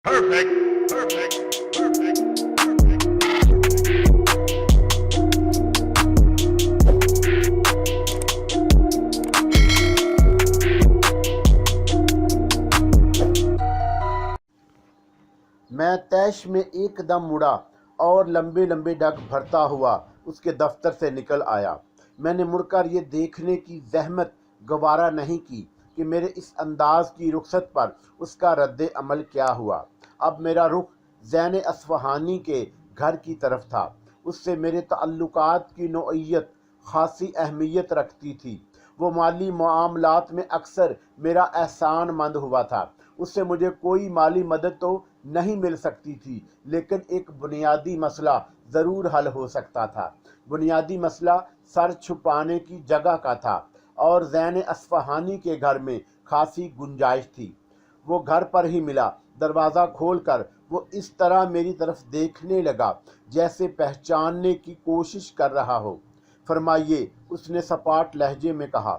Perfect, perfect, perfect. میں تیش میں ایک دم مڑا اور لمبے لمبے ڈگ بھرتا ہوا اس کے دفتر سے نکل آیا۔ میں نے مڑ کر یہ دیکھنے کی زحمت گوارا نہیں کی کہ میرے اس انداز کی رخصت پر اس کا رد عمل کیا ہوا۔ اب میرا رخ زین اصفہانی کے گھر کی طرف تھا۔ اس سے میرے تعلقات کی نوعیت خاصی اہمیت رکھتی تھی۔ وہ مالی معاملات میں اکثر میرا احسان مند ہوا تھا۔ اس سے مجھے کوئی مالی مدد تو نہیں مل سکتی تھی، لیکن ایک بنیادی مسئلہ ضرور حل ہو سکتا تھا۔ بنیادی مسئلہ سر چھپانے کی جگہ کا تھا، اور زین اصفہانی کے گھر میں خاصی گنجائش تھی۔ وہ گھر پر ہی ملا۔ دروازہ کھول کر وہ اس طرح میری طرف دیکھنے لگا جیسے پہچاننے کی کوشش کر رہا ہو۔ فرمائیے، اس نے سپاٹ لہجے میں کہا۔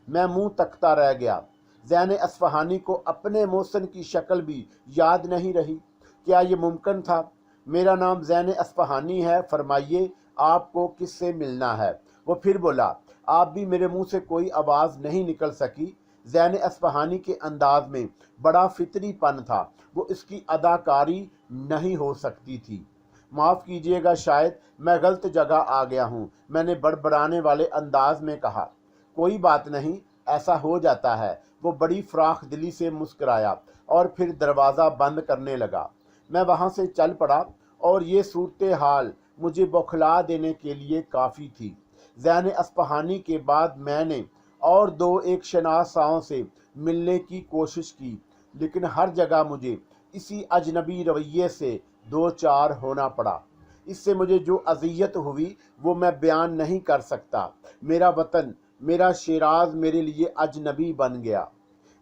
میں منہ تکتا رہ گیا۔ زین اصفہانی کو اپنے محسن کی شکل بھی یاد نہیں رہی۔ کیا یہ ممکن تھا؟ میرا نام زین اصفہانی ہے، فرمائیے آپ کو کس سے ملنا ہے؟ وہ پھر بولا۔ آپ بھی میرے منہ سے کوئی آواز نہیں نکل سکی۔ زین اصفہانی کے انداز میں بڑا فطری پن تھا، وہ اس کی اداکاری نہیں ہو سکتی تھی۔ معاف کیجیے گا، شاید میں غلط جگہ آ گیا ہوں، میں نے بڑبڑانے والے انداز میں کہا۔ کوئی بات نہیں، ایسا ہو جاتا ہے۔ وہ بڑی فراخ دلی سے مسکرایا اور پھر دروازہ بند کرنے لگا۔ میں وہاں سے چل پڑا، اور یہ صورتحال مجھے بوکھلا دینے کے لیے کافی تھی۔ زین اصفہانی کے بعد میں نے اور دو ایک شناساؤں سے ملنے کی کوشش کی، لیکن ہر جگہ مجھے اسی اجنبی رویے سے دو چار ہونا پڑا۔ اس سے مجھے جو اذیت ہوئی وہ میں بیان نہیں کر سکتا۔ میرا وطن، میرا شیراز میرے لیے اجنبی بن گیا۔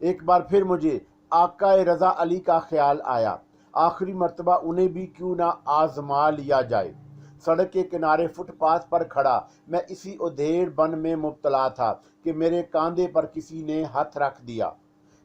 ایک بار پھر مجھے آقا رضا علی کا خیال آیا۔ آخری مرتبہ انہیں بھی کیوں نہ آزما لیا جائے۔ سڑک کے کنارے فٹ پاتھ پر کھڑا میں اسی ادھیڑ بن میں مبتلا تھا کہ میرے کاندھے پر کسی نے ہاتھ رکھ دیا۔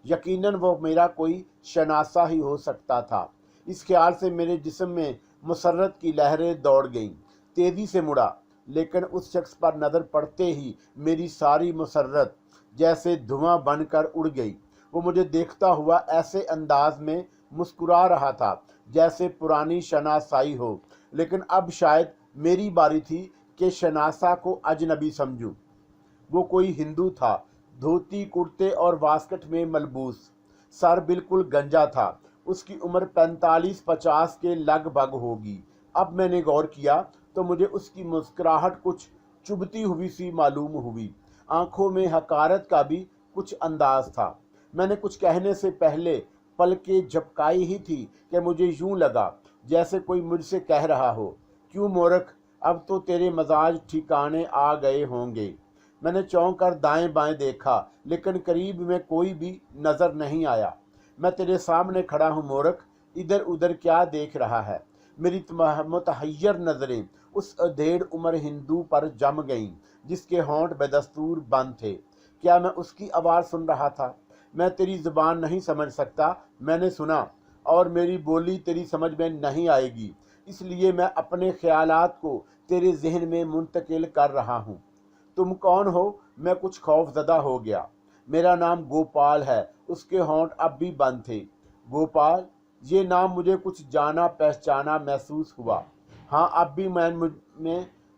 یقیناً وہ میرا کوئی شناسا ہی ہو سکتا تھا۔ اس خیال سے میرے جسم میں مسرت کی لہریں دوڑ گئیں۔ تیزی سے مڑا، لیکن اس شخص پر نظر پڑتے ہی میری ساری مسرت جیسے دھواں بن کر اڑ گئی۔ وہ مجھے دیکھتا ہوا ایسے انداز میں مسکرا رہا تھا جیسے پرانی شناسائی ہو، لیکن اب شاید میری باری تھی کہ شناسا کو اجنبی سمجھوں۔ وہ کوئی ہندو تھا، دھوتی کرتے اور واسکٹ میں ملبوس، سر بالکل گنجا تھا۔ اس کی عمر 45-50 کے لگ بھگ ہوگی۔ اب میں نے غور کیا تو مجھے اس کی مسکراہٹ کچھ چبھتی ہوئی سی معلوم ہوئی۔ آنکھوں میں حقارت کا بھی کچھ انداز تھا۔ میں نے کچھ کہنے سے پہلے پلکیں جھپکائی ہی تھی کہ مجھے یوں لگا جیسے کوئی مجھ سے کہہ رہا ہو، کیوں مورخ، اب تو تیرے مزاج ٹھکانے آ گئے ہوں گے۔ میں نے چونک کر دائیں بائیں دیکھا، لیکن قریب میں کوئی بھی نظر نہیں آیا۔ میں تیرے سامنے کھڑا ہوں مورخ، ادھر ادھر کیا دیکھ رہا ہے؟ میری متحیر نظریں اس ادھیڑ عمر ہندو پر جم گئیں جس کے ہونٹ بدستور بند تھے۔ کیا میں اس کی آواز سن رہا تھا؟ میں تیری زبان نہیں سمجھ سکتا، میں نے سنا، اور میری بولی تیری سمجھ میں نہیں آئے گی، اس لیے میں اپنے خیالات کو تیرے ذہن میں منتقل کر رہا ہوں۔ تم کون ہو؟ میں کچھ خوف زدہ ہو گیا۔ میرا نام گوپال ہے۔ اس کے ہونٹ اب بھی بند تھے۔ گوپال؟ یہ نام مجھے کچھ جانا پہچانا محسوس ہوا۔ ہاں، اب بھی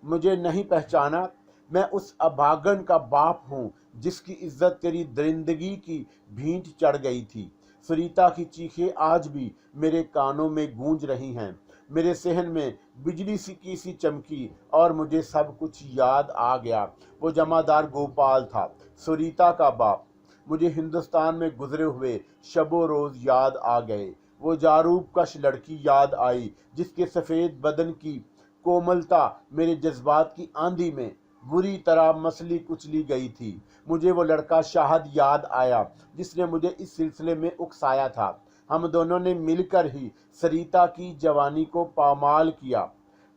مجھے نہیں پہچانا؟ میں اس ابھاگن کا باپ ہوں جس کی عزت تیری درندگی کی بھینٹ چڑھ گئی تھی۔ سریتا کی چیخیں آج بھی میرے کانوں میں گونج رہی ہیں۔ میرے صحن میں بجلی سی چمکی اور مجھے سب کچھ یاد آ گیا۔ وہ جمعدار گوپال تھا، سریتا کا باپ۔ مجھے ہندوستان میں گزرے ہوئے شب و روز یاد آ گئے۔ وہ جاروب کش لڑکی یاد آئی جس کے سفید بدن کی کوملتا میرے جذبات کی آندھی میں بری طرح مسلی کچلی گئی تھی۔ مجھے وہ لڑکا شاہد یاد آیا جس نے مجھے اس سلسلے میں اکسایا تھا۔ ہم دونوں نے مل کر ہی سریتا کی جوانی کو پامال کیا۔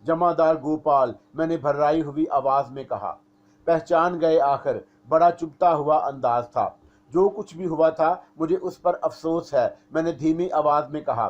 جمعدار گوپال، میں نے بھررائی ہوئی آواز میں کہا۔ پہچان گئے آخر؟ بڑا چبھتا ہوا انداز تھا۔ جو کچھ بھی ہوا تھا مجھے اس پر افسوس ہے، میں نے دھیمی آواز میں کہا۔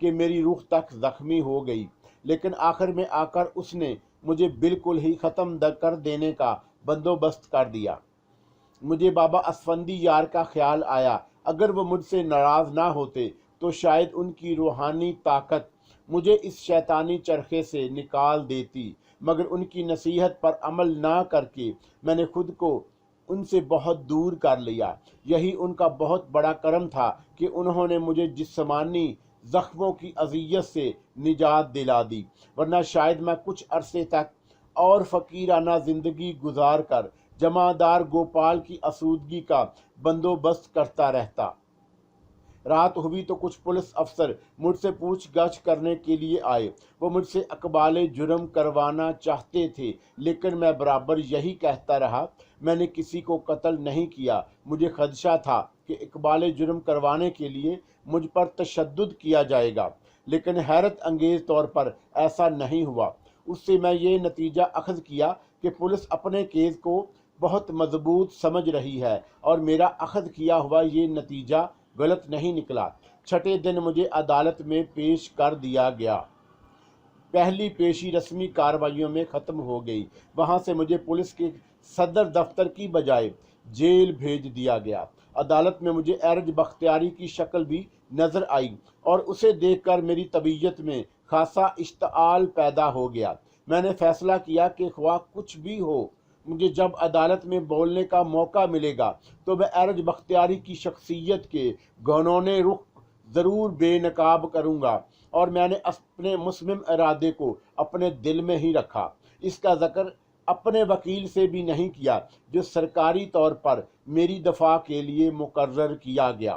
کہ میری روح تک زخمی ہو گئی، لیکن آخر میں آ کر اس نے مجھے بالکل ہی ختم کر دینے کا بندوبست کر دیا۔ مجھے بابا اسفندی یار کا خیال آیا، اگر وہ مجھ سے ناراض نہ ہوتے تو شاید ان کی روحانی طاقت مجھے اس شیطانی چرخے سے نکال دیتی، مگر ان کی نصیحت پر عمل نہ کر کے میں نے خود کو ان سے بہت دور کر لیا۔ یہی ان کا بہت بڑا کرم تھا کہ انہوں نے مجھے جسمانی زخموں کی اذیت سے نجات دلا دی، ورنہ شاید میں کچھ عرصے تک اور فقیرانہ زندگی گزار کر جمعدار گوپال کی آسودگی کا بندوبست کرتا رہتا۔ رات ہوئی تو کچھ پولیس افسر مجھ سے پوچھ گچھ کرنے کے لیے آئے۔ وہ مجھ سے اقبال جرم کروانا چاہتے تھے، لیکن میں برابر یہی کہتا رہا، میں نے کسی کو قتل نہیں کیا۔ مجھے خدشہ تھا کہ اقبال جرم کروانے کے لیے مجھ پر تشدد کیا جائے گا، لیکن حیرت انگیز طور پر ایسا نہیں ہوا۔ اس سے میں یہ نتیجہ اخذ کیا کہ پولیس اپنے کیس کو بہت مضبوط سمجھ رہی ہے، اور میرا اخذ کیا ہوا یہ نتیجہ غلط نہیں نکلا۔ چھٹے دن مجھے عدالت میں پیش کر دیا گیا۔ پہلی پیشی رسمی کارروائیوں میں ختم ہو گئی۔ وہاں سے مجھے پولیس کے صدر دفتر کی بجائے جیل بھیج دیا گیا۔ عدالت میں مجھے ارج بختیاری کی شکل بھی نظر آئی، اور اسے دیکھ کر میری طبیعت میں خاصا اشتعال پیدا ہو گیا۔ میں نے فیصلہ کیا کہ خواہ کچھ بھی ہو، مجھے جب عدالت میں بولنے کا موقع ملے گا تو میں ارج بختیاری کی شخصیت کے گھنونے رخ ضرور بے نقاب کروں گا، اور میں نے اپنے مصمم ارادے کو اپنے دل میں ہی رکھا۔ اس کا ذکر اپنے وکیل سے بھی نہیں کیا، جو سرکاری طور پر میری دفاع کے لیے مقرر کیا گیا۔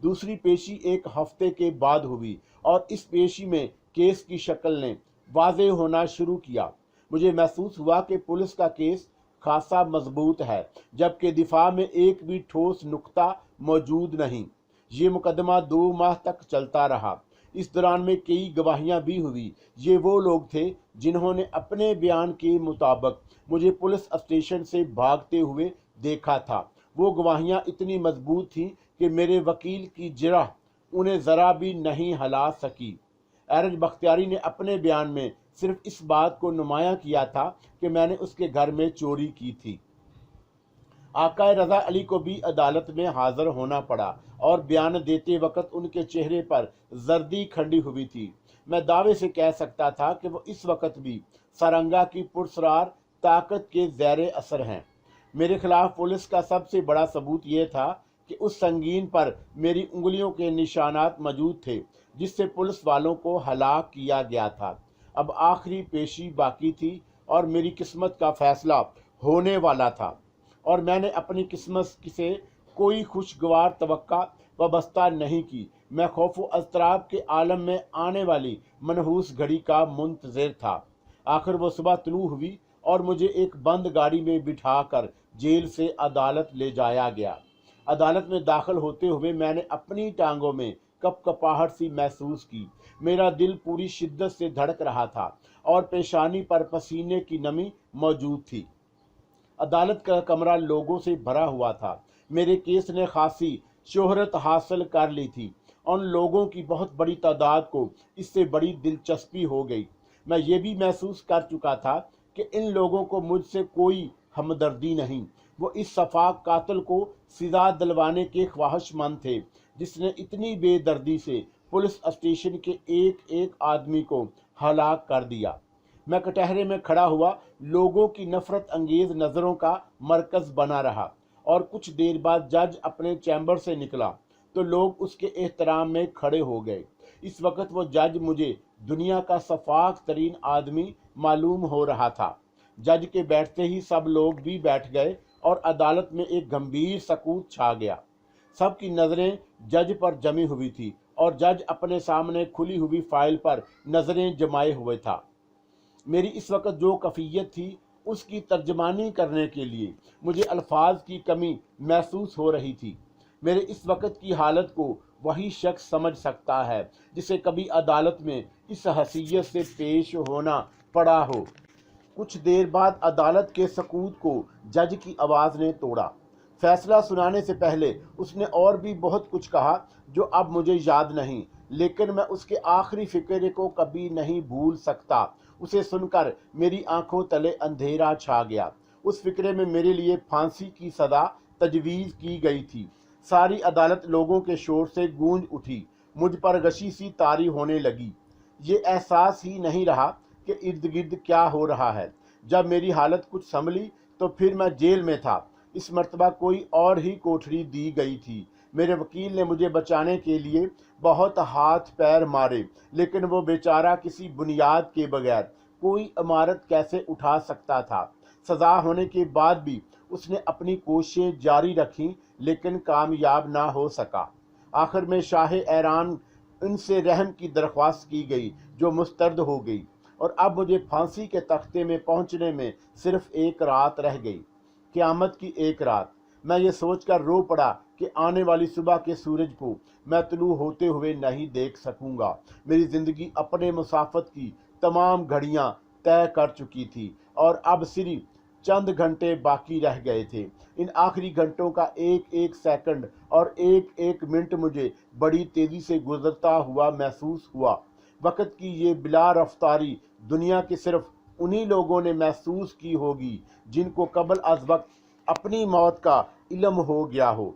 دوسری پیشی ایک ہفتے کے بعد ہوئی، اور اس پیشی میں کیس کی شکل نے واضح ہونا شروع کیا۔ مجھے محسوس ہوا کہ پولیس کا کیس خاصا مضبوط ہے، جبکہ دفاع میں ایک بھی ٹھوس نقطہ موجود نہیں۔ یہ مقدمہ 2 ماہ تک چلتا رہا۔ اس دوران میں کئی گواہیاں بھی ہوئی۔ یہ وہ لوگ تھے جنہوں نے اپنے بیان کے مطابق مجھے پولیس اسٹیشن سے بھاگتے ہوئے دیکھا تھا۔ وہ گواہیاں اتنی مضبوط تھیں کہ میرے وکیل کی جرح انہیں ذرا بھی نہیں ہلا سکی۔ ارج بختیاری نے اپنے بیان میں صرف اس بات کو نمایاں کیا تھا کہ میں نے اس کے گھر میں چوری کی تھی۔ آقا رضا علی کو بھی عدالت میں حاضر ہونا پڑا، اور بیان دیتے وقت ان کے چہرے پر زردی کھنڈی ہوئی تھی۔ میں دعوے سے کہہ سکتا تھا کہ وہ اس وقت بھی سارنگا کی پرسرار طاقت کے زیر اثر ہیں۔ میرے خلاف پولیس کا سب سے بڑا ثبوت یہ تھا کہ اس سنگین پر میری انگلیوں کے نشانات موجود تھے، جس سے پولیس والوں کو ہلاک کیا گیا تھا۔ اب آخری پیشی باقی تھی، اور میری قسمت کا فیصلہ ہونے والا تھا، اور میں نے اپنی قسمت سے کوئی خوشگوار توقع وابستہ نہیں کی۔ میں خوف و اضطراب کے عالم میں آنے والی منحوس گھڑی کا منتظر تھا۔ آخر وہ صبح طلوع ہوئی، اور مجھے ایک بند گاڑی میں بٹھا کر جیل سے عدالت لے جایا گیا۔ عدالت میں داخل ہوتے ہوئے میں نے اپنی ٹانگوں میں کپ کپاہٹ سی محسوس کی۔ میرا دل پوری شدت سے دھڑک رہا تھا، اور پیشانی پر پسینے کی نمی موجود تھی۔ عدالت کا کمرہ لوگوں سے بھرا ہوا تھا۔ میرے کیس نے خاصی شہرت حاصل کر لی تھی۔ ان لوگوں کی بہت بڑی تعداد کو اس سے بڑی دلچسپی ہو گئی۔ میں یہ بھی محسوس کر چکا تھا کہ ان لوگوں کو مجھ سے کوئی ہمدردی نہیں۔ وہ اس شفاق قاتل کو سزا دلوانے کے خواہش مند تھے، جس نے اتنی بے دردی سے پولیس اسٹیشن کے ایک ایک آدمی کو ہلاک کر دیا۔ میں کٹہرے میں کھڑا ہوا لوگوں کی نفرت انگیز نظروں کا مرکز بنا رہا، اور کچھ دیر بعد جج اپنے چیمبر سے نکلا تو لوگ اس کے احترام میں کھڑے ہو گئے۔ اس وقت وہ جج مجھے دنیا کا شفاق ترین آدمی معلوم ہو رہا تھا۔ جج کے بیٹھتے ہی سب لوگ بھی بیٹھ گئے، اور عدالت میں ایک گمبھیر سکوت چھا گیا۔ سب کی نظریں جج پر جمی ہوئی تھی، اور جج اپنے سامنے کھلی ہوئی فائل پر نظریں جمائے ہوئے تھا۔ میری اس وقت جو کیفیت تھی، اس کی ترجمانی کرنے کے لیے مجھے الفاظ کی کمی محسوس ہو رہی تھی۔ میرے اس وقت کی حالت کو وہی شخص سمجھ سکتا ہے جسے کبھی عدالت میں اس حیثیت سے پیش ہونا پڑا ہو۔ کچھ دیر بعد عدالت کے سکوت کو جج کی آواز نے توڑا۔ فیصلہ سنانے سے پہلے اس نے اور بھی بہت کچھ کہا جو اب مجھے یاد نہیں۔ لیکن میں اس کے آخری فکرے کو کبھی نہیں بھول سکتا۔ اسے سن کر میری آنکھوں تلے اندھیرا چھا گیا۔ اس فکرے میں میرے لیے پھانسی کی سزا تجویز کی گئی تھی۔ ساری عدالت لوگوں کے شور سے گونج اٹھی۔ مجھ پر غشی سی طاری ہونے لگی۔ یہ احساس ہی نہیں رہا کہ ارد گرد کیا ہو رہا ہے۔ جب میری حالت کچھ سنبھلی تو پھر میں جیل میں تھا۔ اس مرتبہ کوئی اور ہی کوٹھری دی گئی تھی۔ میرے وکیل نے مجھے بچانے کے لیے بہت ہاتھ پیر مارے، لیکن وہ بیچارہ کسی بنیاد کے بغیر کوئی عمارت کیسے اٹھا سکتا تھا۔ سزا ہونے کے بعد بھی اس نے اپنی کوششیں جاری رکھیں، لیکن کامیاب نہ ہو سکا۔ آخر میں شاہ ایران ان سے رحم کی درخواست کی گئی، جو مسترد ہو گئی، اور اب مجھے پھانسی کے تختے میں پہنچنے میں صرف ایک رات رہ گئی۔ قیامت کی ایک رات۔ میں یہ سوچ کر رو پڑا کہ آنے والی صبح کے سورج کو میں طلوع ہوتے ہوئے نہیں دیکھ سکوں گا۔ میری زندگی اپنے مسافت کی تمام گھڑیاں طے کر چکی تھی، اور اب صرف چند گھنٹے باقی رہ گئے تھے۔ ان آخری گھنٹوں کا ایک ایک سیکنڈ اور ایک ایک منٹ مجھے بڑی تیزی سے گزرتا ہوا محسوس ہوا۔ وقت کی یہ بلا رفتاری دنیا کے صرف انہی لوگوں نے محسوس کی ہوگی جن کو قبل از وقت اپنی موت کا علم ہو گیا ہو۔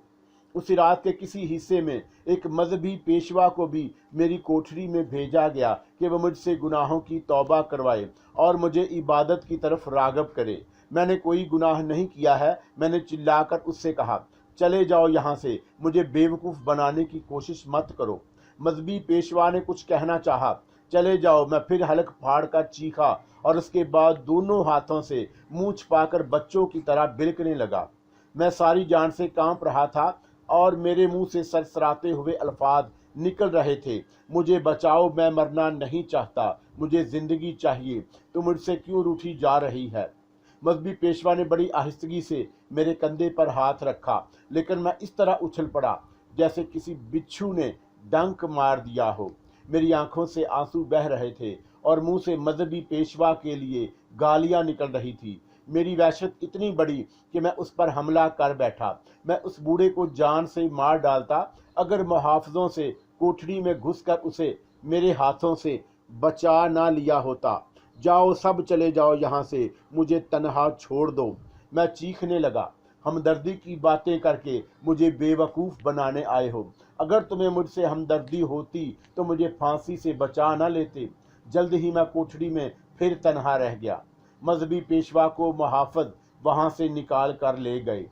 اسی رات کے کسی حصے میں ایک مذہبی پیشوا کو بھی میری کوٹھری میں بھیجا گیا کہ وہ مجھ سے گناہوں کی توبہ کروائے اور مجھے عبادت کی طرف راغب کرے۔ میں نے کوئی گناہ نہیں کیا ہے، میں نے چلا کر اس سے کہا، چلے جاؤ یہاں سے، مجھے بیوقوف بنانے کی کوشش مت کرو۔ مذہبی پیشوا نے کچھ کہنا چاہا، چلے جاؤ، میں پھر حلق پھاڑ کر چیخا اور اس کے بعد دونوں ہاتھوں سے منہ چھپا کر بچوں کی طرح بلکنے لگا۔ میں ساری جان سے کانپ رہا تھا اور میرے منہ سے سرسراتے ہوئے الفاظ نکل رہے تھے، مجھے بچاؤ، میں مرنا نہیں چاہتا، مجھے زندگی چاہیے، تو مجھ سے کیوں روٹھی جا رہی ہے؟ مذہبی پیشوا نے بڑی آہستگی سے میرے کندھے پر ہاتھ رکھا، لیکن میں اس طرح اچھل پڑا جیسے کسی بچھو نے ڈنک مار دیا ہو۔ میری آنکھوں سے آنسو بہہ رہے تھے اور منہ سے مذہبی پیشوا کے لیے گالیاں نکل رہی تھی۔ میری وحشت اتنی بڑی کہ میں اس پر حملہ کر بیٹھا۔ میں اس بوڑھے کو جان سے مار ڈالتا اگر محافظوں سے کوٹھری میں گھس کر اسے میرے ہاتھوں سے بچا نہ لیا ہوتا۔ جاؤ، سب چلے جاؤ یہاں سے، مجھے تنہا چھوڑ دو، میں چیخنے لگا۔ ہمدردی کی باتیں کر کے مجھے بے وقوف بنانے آئے ہو۔ اگر تمہیں مجھ سے ہمدردی ہوتی تو مجھے پھانسی سے بچا نہ لیتے۔ جلد ہی میں کوٹھری میں پھر تنہا رہ گیا۔ مذہبی پیشوا کو محافظ وہاں سے نکال کر لے گئے۔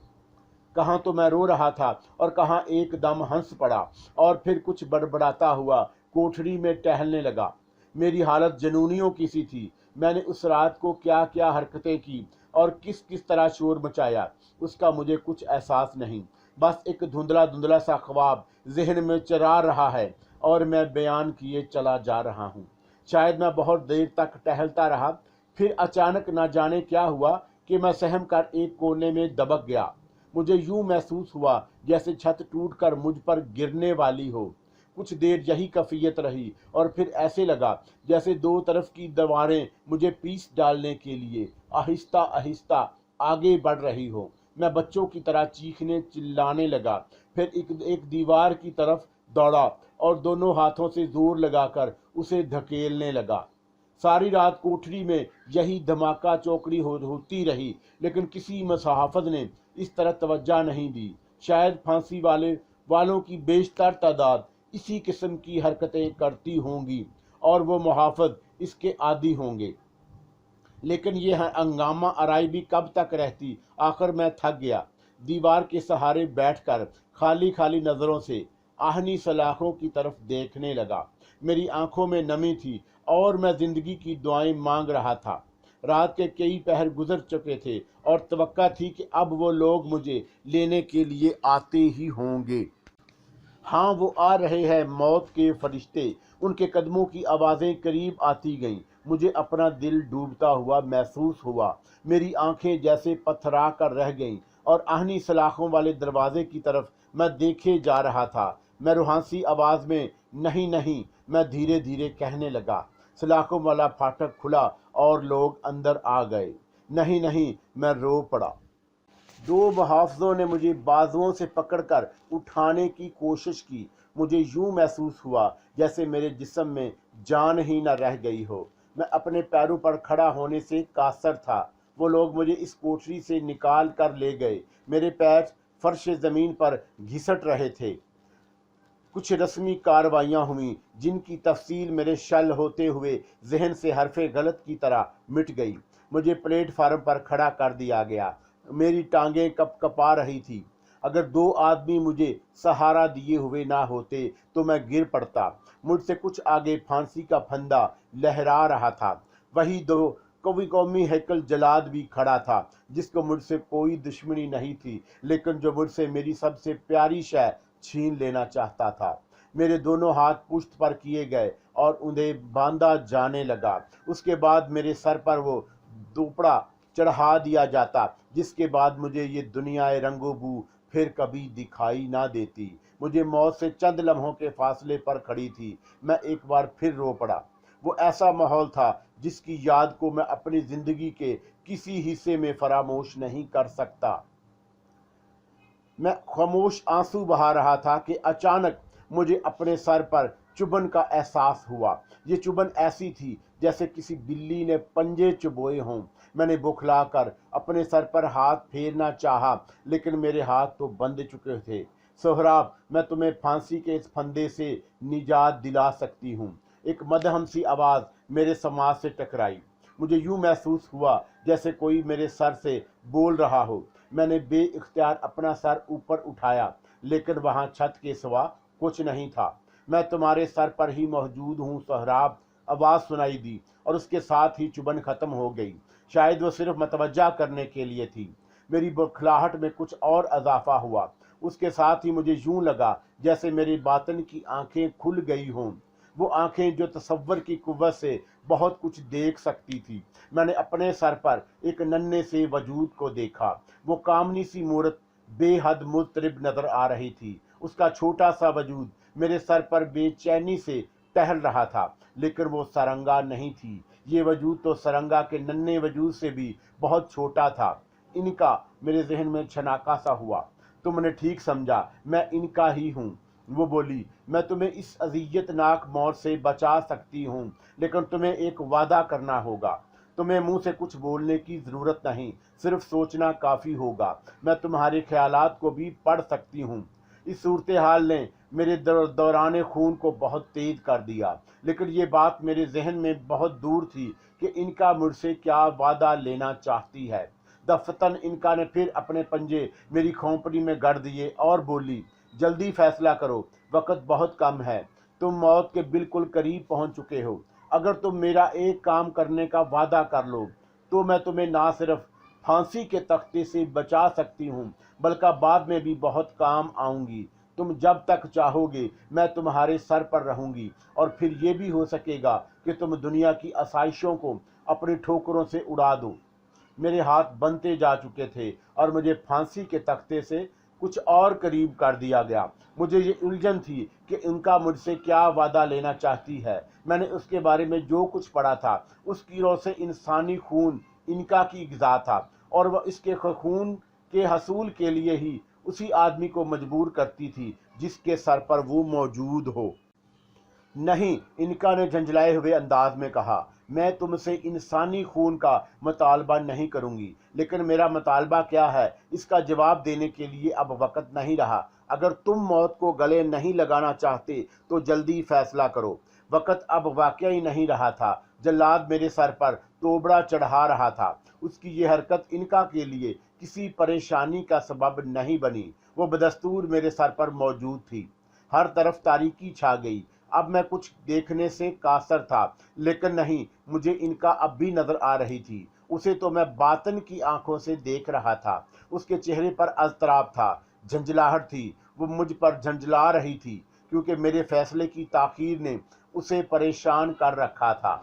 کہاں تو میں رو رہا تھا اور کہاں ایک دم ہنس پڑا اور پھر کچھ بڑبڑاتا ہوا کوٹھری میں ٹہلنے لگا۔ میری حالت جنونیوں کی سی تھی۔ میں نے اس رات کو کیا کیا حرکتیں کی اور کس کس طرح شور مچایا، اس کا مجھے کچھ احساس نہیں۔ بس ایک دھندلا دھندلا سا خواب ذہن میں چرا رہا ہے اور میں بیان کیے چلا جا رہا ہوں۔ شاید میں بہت دیر تک ٹہلتا رہا، پھر اچانک نہ جانے کیا ہوا کہ میں سہم کر ایک کونے میں دبک گیا۔ مجھے یوں محسوس ہوا جیسے چھت ٹوٹ کر مجھ پر گرنے والی ہو۔ کچھ دیر یہی کیفیت رہی اور پھر ایسے لگا جیسے دو طرف کی دیواریں مجھے پیس ڈالنے کے لیے آہستہ آہستہ آگے بڑھ رہی ہو۔ میں بچوں کی طرح چیخنے چلانے لگا، پھر ایک دیوار کی طرف دوڑا اور دونوں ہاتھوں سے زور لگا کر اسے دھکیلنے لگا۔ ساری رات کوٹھری میں یہی دھماکہ چوکڑی ہوتی رہی، لیکن کسی محافظ نے اس طرح توجہ نہیں دی۔ شاید پھانسی والوں کی بیشتر تعداد اسی قسم کی حرکتیں کرتی ہوں گی اور وہ محافظ اس کے عادی ہوں گے، لیکن یہ ہنگامہ آرائی بھی کب تک رہتی؟ آخر میں تھک گیا۔ دیوار کے سہارے بیٹھ کر خالی خالی نظروں سے آہنی سلاخوں کی طرف دیکھنے لگا۔ میری آنکھوں میں نمی تھی اور میں زندگی کی دعائیں مانگ رہا تھا۔ رات کے کئی پہر گزر چکے تھے اور توقع تھی کہ اب وہ لوگ مجھے لینے کے لیے آتے ہی ہوں گے۔ ہاں، وہ آ رہے ہیں، موت کے فرشتے۔ ان کے قدموں کی آوازیں قریب آتی گئیں۔ مجھے اپنا دل ڈوبتا ہوا محسوس ہوا۔ میری آنکھیں جیسے پتھرا کر رہ گئیں اور آہنی سلاخوں والے دروازے کی طرف میں دیکھے جا رہا تھا۔ میں روحانسی آواز میں نہیں نہیں، میں دھیرے دھیرے کہنے لگا۔ سلاخوں والا پھاٹک کھلا اور لوگ اندر آ گئے۔ نہیں نہیں، میں رو پڑا۔ دو محافظوں نے مجھے بازوؤں سے پکڑ کر اٹھانے کی کوشش کی۔ مجھے یوں محسوس ہوا جیسے میرے جسم میں جان ہی نہ رہ گئی ہو۔ میں اپنے پیروں پر کھڑا ہونے سے قاصر تھا۔ وہ لوگ مجھے اس کوٹری سے نکال کر لے گئے۔ میرے پیر فرش زمین پر گھسٹ رہے تھے۔ کچھ رسمی کارروائیاں ہوئیں جن کی تفصیل میرے شل ہوتے ہوئے ذہن سے حرف غلط کی طرح مٹ گئی۔ مجھے پلیٹ فارم پر کھڑا کر دیا گیا۔ میری ٹانگیں کپ کپا رہی تھی۔ اگر 2 آدمی مجھے سہارا دیے ہوئے نہ ہوتے تو میں گر پڑتا۔ مجھ سے کچھ آگے پھانسی کا پھندا لہرا رہا تھا۔ وہی قومی ہیکل جلاد بھی کھڑا تھا جس کو مجھ سے کوئی دشمنی نہیں تھی، لیکن جو مجھ سے میری سب سے پیاری شے چھین لینا چاہتا تھا۔ میرے دونوں ہاتھ پشت پر کیے گئے اور انہیں باندھا جانے لگا۔ اس کے بعد میرے سر پر وہ دوپڑا چڑھا دیا جاتا جس کے بعد مجھے یہ دنیا رنگ و بو پھر کبھی دکھائی نہ دیتی۔ مجھے موت سے چند لمحوں کے فاصلے پر کھڑی تھی۔ میں ایک بار پھر رو پڑا۔ وہ ایسا ماحول تھا جس کی یاد کو میں اپنی زندگی کے کسی حصے میں فراموش نہیں کر سکتا۔ میں خاموش آنسو بہا رہا تھا کہ اچانک مجھے اپنے سر پر چبھن کا احساس ہوا۔ یہ چبھن ایسی تھی جیسے کسی بلی نے پنجے چبوئے ہوں۔ میں نے بوکھلا کر اپنے سر پر ہاتھ پھیرنا چاہا لیکن میرے ہاتھ تو بندھ چکے تھے۔ سہراب، میں تمہیں پھانسی کے اس پھندے سے نجات دلا سکتی ہوں۔ ایک مدھم سی آواز میرے سماج سے ٹکرائی۔ مجھے یوں محسوس ہوا جیسے کوئی میرے سر سے بول رہا ہو۔ میں نے بے اختیار اپنا سر اوپر اٹھایا لیکن وہاں چھت کے سوا کچھ نہیں تھا۔ میں تمہارے سر پر ہی موجود ہوں سہراب، آواز سنائی دی اور اس کے ساتھ ہی چبھن ختم ہو گئی۔ شاید وہ صرف متوجہ کرنے کے لیے تھی۔ میری بوکھلاہٹ میں کچھ اور اضافہ ہوا۔ اس کے ساتھ ہی مجھے یوں لگا جیسے میری باطن کی آنکھیں کھل گئی ہوں، وہ آنکھیں جو تصور کی قوت سے بہت کچھ دیکھ سکتی تھی۔ میں نے اپنے سر پر ایک ننھے سے وجود کو دیکھا۔ وہ کامنی سی مورت بے حد مضطرب نظر آ رہی تھی۔ اس کا چھوٹا سا وجود میرے سر پر بے چینی سے ٹہل رہا تھا، لیکن وہ سرنگا نہیں تھی۔ یہ وجود تو سرنگا کے ننھے وجود سے بھی بہت چھوٹا تھا۔ ان کا میرے ذہن میں چھناکا سا ہوا۔ تم نے ٹھیک سمجھا، میں ان کا ہی ہوں، وہ بولی۔ میں تمہیں اس اذیت ناک موت سے بچا سکتی ہوں، لیکن تمہیں ایک وعدہ کرنا ہوگا۔ تمہیں منہ سے کچھ بولنے کی ضرورت نہیں، صرف سوچنا کافی ہوگا۔ میں تمہارے خیالات کو بھی پڑھ سکتی ہوں۔ اس صورتحال نے میرے دوران خون کو بہت تیز کر دیا، لیکن یہ بات میرے ذہن میں بہت دور تھی کہ ان کا مجھ سے کیا وعدہ لینا چاہتی ہے۔ دفتن انکا نے پھر اپنے پنجے میری کھوپڑی میں گڑ دیے اور بولی، جلدی فیصلہ کرو، وقت بہت کم ہے، تم موت کے بالکل قریب پہنچ چکے ہو۔ اگر تم میرا ایک کام کرنے کا وعدہ کر لو تو میں تمہیں نہ صرف پھانسی کے تختے سے بچا سکتی ہوں بلکہ بعد میں بھی بہت کام آؤں گی۔ تم جب تک چاہو گے میں تمہارے سر پر رہوں گی، اور پھر یہ بھی ہو سکے گا کہ تم دنیا کی آسائشوں کو اپنی ٹھوکروں سے اڑا دو۔ میرے ہاتھ بنتے جا چکے تھے اور مجھے پھانسی کے تختے سے کچھ اور قریب کر دیا گیا۔ مجھے یہ الجھن تھی کہ ان کا مجھ سے کیا وعدہ لینا چاہتی ہے۔ میں نے اس کے بارے میں جو کچھ پڑھا تھا اس کی رو سے انسانی خون انکا کی غذا تھا، اور وہ اس کے خون کے حصول کے لیے ہی اسی آدمی کو مجبور کرتی تھی جس کے سر پر وہ موجود ہو۔ نہیں، انکا نے جھنجھلائے ہوئے انداز میں کہا، میں تم سے انسانی خون کا مطالبہ نہیں کروں گی، لیکن میرا مطالبہ کیا ہے اس کا جواب دینے کے لیے اب وقت نہیں رہا۔ اگر تم موت کو گلے نہیں لگانا چاہتے تو جلدی فیصلہ کرو۔ وقت اب واقعی نہیں رہا تھا۔ جلاد میرے سر پر توبڑا چڑھا رہا تھا۔ اس کی یہ حرکت انکا کے لیے کسی پریشانی کا سبب نہیں بنی۔ وہ بدستور میرے سر پر موجود تھی۔ ہر طرف تاریکی چھا گئی۔ اب میں کچھ دیکھنے سے قاصر تھا، لیکن نہیں، مجھے انکا اب بھی نظر آ رہی تھی۔ اسے تو میں باطن کی آنکھوں سے دیکھ رہا تھا۔ اس کے چہرے پر اضطراب تھا، جھنجھلاہٹ تھی۔ وہ مجھ پر جھنجھلا رہی تھی کیونکہ میرے فیصلے کی تاخیر نے اسے پریشان کر رکھا تھا۔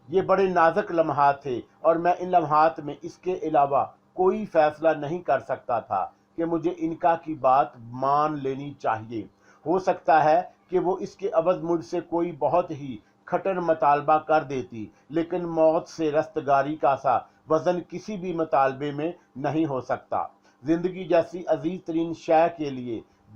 یہ بڑے نازک لمحات تھے اور میں ان لمحات میں اس کے علاوہ کوئی فیصلہ نہیں کر سکتا تھا کہ مجھے انکا کی بات مان لینی چاہیے۔ ہو سکتا ہے کہ وہ اس کے عوض مجھ سے کوئی بہت ہی کھٹن مطالبہ کر دیتی، لیکن موت سے رستگاری کا سا وزن کسی بھی مطالبے میں نہیں ہو سکتا۔ زندگی جیسی عزیز ترین شے کے لیے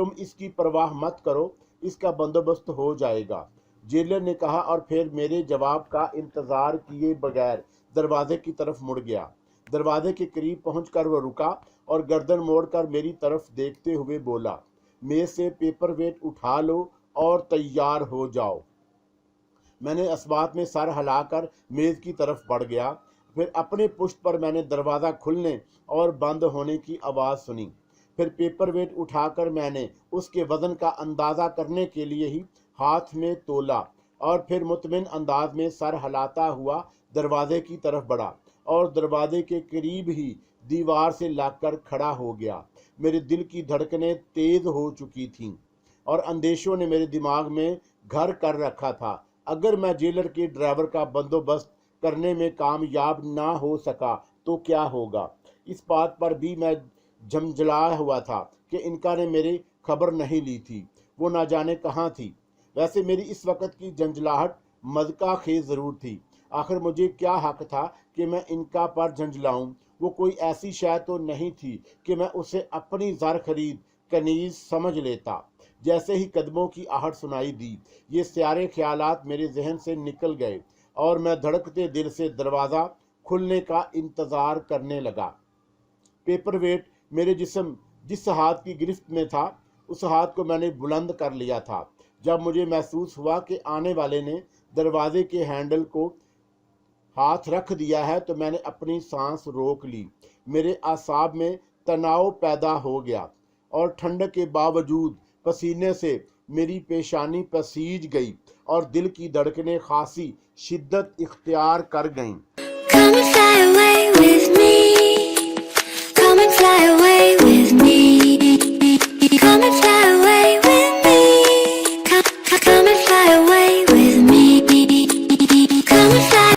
تم اس کی پرواہ مت کرو، اس کا بندوبست ہو جائے گا، جیلر نے کہا، اور پھر میرے جواب کا انتظار کیے بغیر دروازے کی طرف مڑ گیا۔ دروازے کے قریب پہنچ کر وہ رکا اور گردن موڑ کر میری طرف دیکھتے ہوئے بولا، میز سے پیپر ویٹ اٹھا لو اور تیار ہو جاؤ۔ میں نے اسبات میں سر ہلا کر میز کی طرف بڑھ گیا۔ پھر اپنے پشت پر میں نے دروازہ کھلنے اور بند ہونے کی آواز سنی۔ پھر پیپر ویٹ اٹھا کر میں نے اس کے وزن کا اندازہ کرنے کے لیے ہی ہاتھ میں تولا، اور پھر مطمئن انداز میں سر ہلاتا ہوا دروازے کی طرف بڑھا اور دروازے کے قریب ہی دیوار سے لگ کر کھڑا ہو گیا۔ میرے دل کی دھڑکنیں تیز ہو چکی تھیں اور اندیشوں نے میرے دماغ میں گھر کر رکھا تھا۔ اگر میں جیلر کے ڈرائیور کا بندوبست کرنے میں کامیاب نہ ہو سکا تو کیا ہوگا؟ اس بات پر بھی میں جھنجھلا ہوا تھا کہ انکا نے میری خبر نہیں لی تھی، وہ نہ جانے کہاں تھی۔ ویسے میری اس وقت کی جھنجھلاہٹ مذاق خیز ضرور تھی۔ آخر مجھے کیا حق تھا کہ میں انکا پر جھنجھلاؤں؟ وہ کوئی ایسی شے تو نہیں تھی کہ میں اسے اپنی زر خرید کنیز سمجھ لیتا۔ جیسے ہی قدموں کی آہٹ سنائی دی، یہ سارے خیالات میرے ذہن سے نکل گئے اور میں دھڑکتے دل سے دروازہ کھلنے کا انتظار کرنے لگا۔ پیپر ویٹ میرے جسم جس ہاتھ کی گرفت میں تھا، اس ہاتھ کو میں نے بلند کر لیا تھا۔ جب مجھے محسوس ہوا کہ آنے والے نے دروازے کے ہینڈل کو ہاتھ رکھ دیا ہے تو میں نے اپنی سانس روک لی۔ میرے اعصاب میں تناؤ پیدا ہو گیا اور ٹھنڈک کے باوجود پسینے سے میری پیشانی پسیج گئی اور دل کی دھڑکنیں خاصی شدت اختیار کر گئیں۔ Come and fly away with me. Come and fly away with me. Come and fly